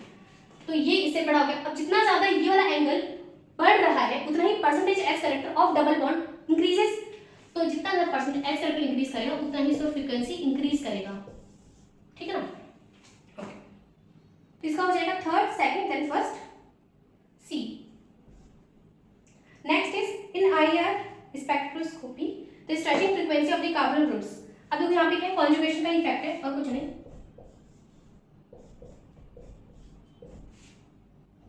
तो ये इससे बड़ा हो गया। अब जितना ज्यादा ये वाला एंगल बढ़ रहा है उतना ही percentage X character of double bond increases. तो जितना ज्यादा परसेंटेज एक्स कैरेक्टर इंक्रीज करेगा उतना ही इसका फ्रीक्वेंसी इंक्रीज करेगा, ठीक है ना। ओके, इसका हो जाएगा third, second, then first, C. Next is in IR spectroscopy the stretching frequency of the carbon groups. अब देखो यहाँ पे क्या कॉन्जुगेशन का इफेक्ट है और कुछ नहीं,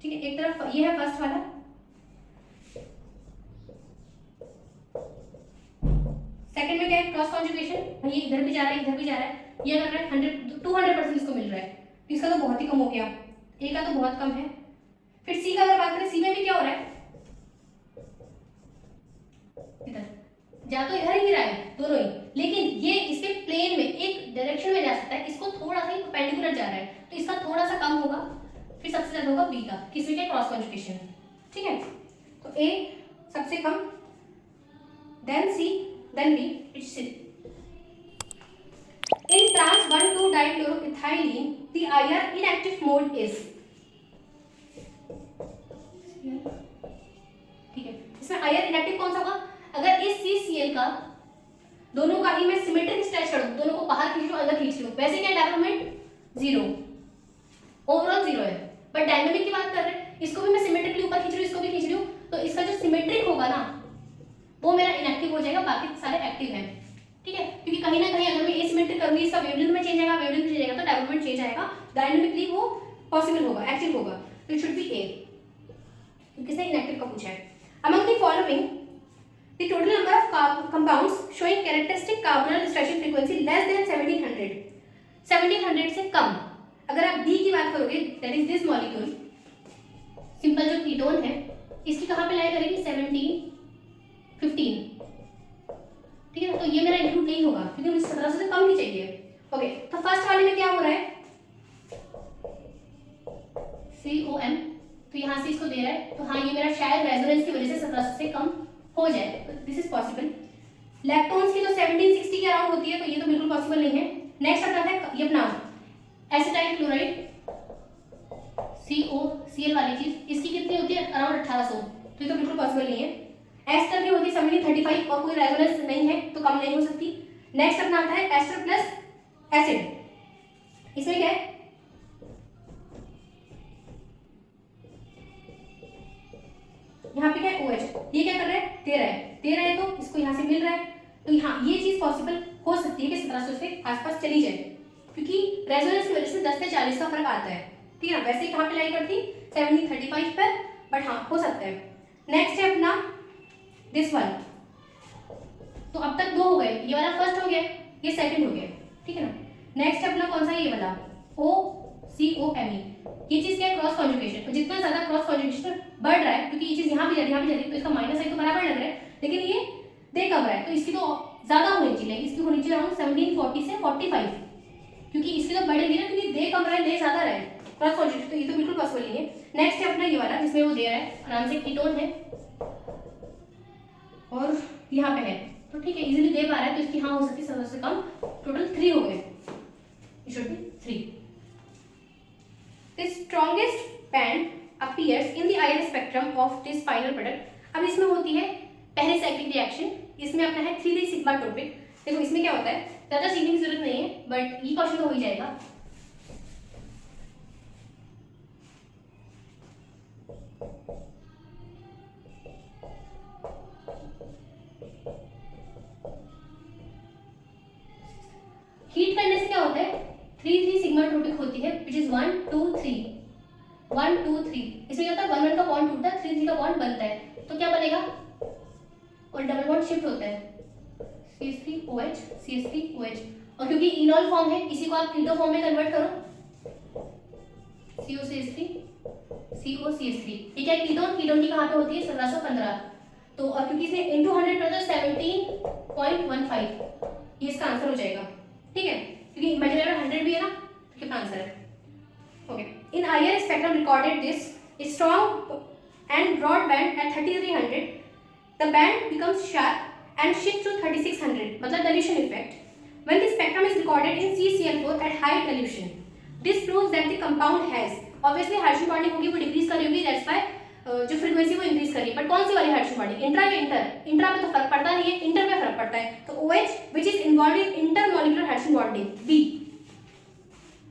ठीक है। एक तरफ ये है फर्स्ट वाला, सेकंड में क्या है क्रॉस कॉन्जुगेशन, ये इधर भी जा रहा है इधर भी जा रहा है, ये अगर 200% इसको मिल रहा है, तो इसका तो बहुत ही कम हो गया, ए का तो बहुत कम है। फिर सी का अगर बात करें, सी में भी क्या हो रहा है, इधर जा तो इधर ही रहा है दोनों ही, लेकिन ये इसके प्लेन में एक डायरेक्शन में जा सकता है, इसको थोड़ा सा परपेंडिकुलर जा रहा है, तो इसका थोड़ा सा कम होगा। फिर सबसे ज्यादा होगा बी का, किसमें क्या क्रॉस कॉन्जुगेशन, ठीक है। तो ए सबसे कम, then C, then B, it's C. In trans 1,2 dichloroethylene, the IR inactive mode is, ठीक है। इसमें IR inactive कौन सा होगा, अगर इस CCl का दोनों का ही मैं सिमेट्रिक स्ट्रेच कर दूं, दोनों को बाहर खींच लूं अंदर खींच लूं, वैसे क्या डेवलपमेंट 0, ओवरऑल 0 है। बट डायनामिक की बात कर रहे हैं, इसको भी मैं सिमेट्रिकली ऊपर खींच रही हूं, इसको भी खींच रही हूं, तो इसका जो सिमेट्रिक होगा ना वो मेरा इनएक्टिव हो जाएगा, बाकी सारे एक्टिव हैं, ठीक है। क्योंकि कहीं ना कहीं अगर मैं एसिमेट्रिक करूंगी, इसका वेवलेंथ में चेंज आएगा, वेवलेंथ में चेंज आएगा तो डेवलपमेंट चेंज आएगा, डायनामिकली वो पॉसिबल होगा, एक्टिव होगा, तो इट शुड बी ए। किसने इनएक्टिव का पूछा है। Among the following the total number of compounds showing characteristic कार्बोनल stretching frequency less than 1700 से कम। अगर आप डी की बात करोगे, that is this molecule, simple जो कीटोन है, इसकी कहां पे लाई करेगी 15, ठीक है ना। तो ये मेरा इंक्लूड नहीं होगा क्योंकि मुझे 1700 से कम ही चाहिए। ओके, तो फर्स्ट वाले में क्या हो रहा है, COM, तो यहाँ से इसको दे रहा है, तो हाँ ये मेरा शायद रेजोनेंस की वजह से 1700 से कम हो जाए, तो दिस इज पॉसिबल। लैक्टोन्स की तो 1760 के अराउंड होती है, तो ये तो बिल्कुल पॉसिबल नहीं है। नेक्स्ट आता है ये अपना एसिटाइल क्लोराइड, COCl वाली चीज, इसकी कितनी होती है अराउंड 1800, तो ये तो बिल्कुल पॉसिबल नहीं है। एस्टर की होती है 1735 और कोई रेजोनेंस नहीं है तो कम नहीं हो सकती। नेक्स्ट अपना आता है एस्टर प्लस एसिड, इसमें क्या है यहाँ पे क्या है OH, ये क्या कर रहा है दे रहा है, तो इसको यहाँ से मिल रहा है, तो यहाँ ये चीज पॉसिबल हो सकती है कि 1700 से आसपास चली जाए, क्योंकि रेजोनेंस की वजह से 10 से 40 का फर्क आता है, ठीक है। वैसे कहाँ पे लाई करती 1735 पर, बट हाँ हो सकता है। नेक्स्ट है अपना दिस वन, तो अब तक 2 हो गए, ये वाला फर्स्ट हो गया, ये सेकंड हो गया, ठीक है ना। नेक्स्ट है अपना कौन सा, ये वाला OCOMe, ये चीज क्या है क्रॉस कॉन्जुगेशन, तो जितना ज्यादा क्रॉस कॉन्जुगेशन बढ़ रहा है, क्योंकि ये चीज यहाँ भी जा रही है, तो इसका माइनस साइन तो बराबर लग रहा है, लेकिन ये दे कम रहा है, तो इसकी तो ज्यादा होनी चाहिए, इसकी होनी चाहिए अराउंड 1740 से 45, क्योंकि इसकी तो बढ़ेगी ना, क्योंकि दे कम रहा है दे ज्यादा रहा है क्रॉस कॉन्जुगेशन, तो ये तो बिल्कुल पॉसिबल नहीं है। नेक्स्ट है अपना ये वाला, जिसमें वो दे रहा है आराम से कीटोन है और यहाँ पे है, तो ठीक है इजीली दे पा रहा है, तो इसकी हाँ हो सकती है 1700 से कम, टोटल 3 हो गए, it should B 3। The strongest band appears in the IR spectrum of this final product. अब इसमें होती है पहले साइक्लिक रिएक्शन, इसमें अपना है 3D सिग्मा टॉपिक। देखो इसमें क्या होता है, ज़्यादा सीखने की जरूरत नहीं है, बट ये क्वेश्चन तो हो ही जाएगा। हीट करने से क्या होता है, 3 सिग्मा टॉपिक होती है, विच इज 1 2 3 1 2 3। इसमें क्या होता है 1 1 का बॉन्ड टूटता है, 3 3 का बॉन्ड बनता है, तो क्या बनेगा और डबल बॉन्ड शिफ्ट होता है CH3OH CH3OH, और क्योंकि इनॉल फॉर्म है इसी को आप कीटो फॉर्म में कन्वर्ट करो COCH3 COCH3, ये क्या है कीटोन, कीटोन की कहाँ पे होती है 1715, तो और क्योंकि इसने इनटू 100 कर दो 17.15, ये इसका आंसर हो जाएगा, ठीक है। क्योंकि इमेजिनरी में 100 भी है ना, तो कितना आंसर है। Okay, in IR spectrum recorded this strong and broad band at 3300 the band becomes sharp and shift to 3600, मतलब dilution effect when the spectrum is recorded in CCl4 at high dilution. This proves that the compound has obviously hydrogen bonding होगी, वो decrease कर रही होगी, that's why जो frequency वो increase कर रही है। बट कौन सी वाली हाइड्रोजन बॉन्डिंग, इंट्रा या इंटर? इंट्रा में तो फर्क पड़ता नहीं है, इंटर में फर्क पड़ता है। तो OH which is involved in intermolecular hydrogen bonding B।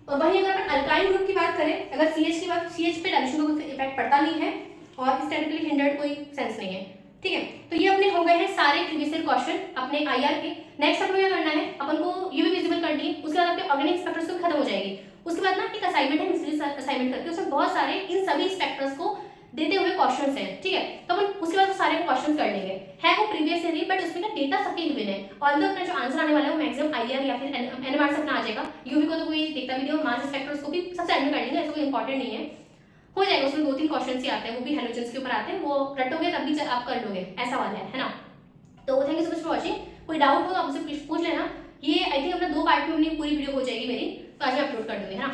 और वहीं अगर अपन अल्काइल ग्रुप की बात करें, अगर CH की बात, CH पे डाइल्यूशन का कोई इफेक्ट पड़ता नहीं है और स्टैटिकली हिंडर्ड कोई सेंस नहीं है, ठीक है। तो ये अपने हो गए हैं सारे प्रीवियस ईयर क्वेश्चन अपने IR के। नेक्स्ट अपन को क्या करना है, अपन को UV विजिबल करनी है, उसके बाद आपके ऑर्गेनिक स्पेक्ट्रोस्कोपी खत्म हो जाएगी। उसके बाद ना एक असाइनमेंट है, मिसली असाइनमेंट करके उसमें बहुत सारे इन सभी स्पेक्ट्रम्स को देते हुए क्वेश्चंस हैं, ठीक है। तो अपन उसके बाद सारे क्वेश्चंस कर लेंगे। है वो प्रीवियस ईयर ही, बट उसमें ना डेटा सबके गिवन है, ऑल्दो अपना जो आंसर आने वाला है वो मैक्सिमम IR या फिर NMR से अपना आ जाएगा। UV को तो कोई देखता भी नहीं, और मास स्पेक्ट्रोस्कोपी सबसे एंड में कर लेंगे, ऐसा कोई इंपॉर्टेंट नहीं है, हो जाएगा। उसमें 2-3 क्वेश्चन ही आते हैं, वो भी हेलोजन्स के ऊपर आते हैं, वो रटोगे तब भी आप कर लोगे, ऐसा वाला है ना। तो thank you so much for watching. कोई डाउट हो तो आपसे पूछ लेना। ये आई थिंक अपना 2 पार्ट में अपनी पूरी वीडियो हो जाएगी मेरी, तो आज मैं अपलोड कर दूंगी, है ना।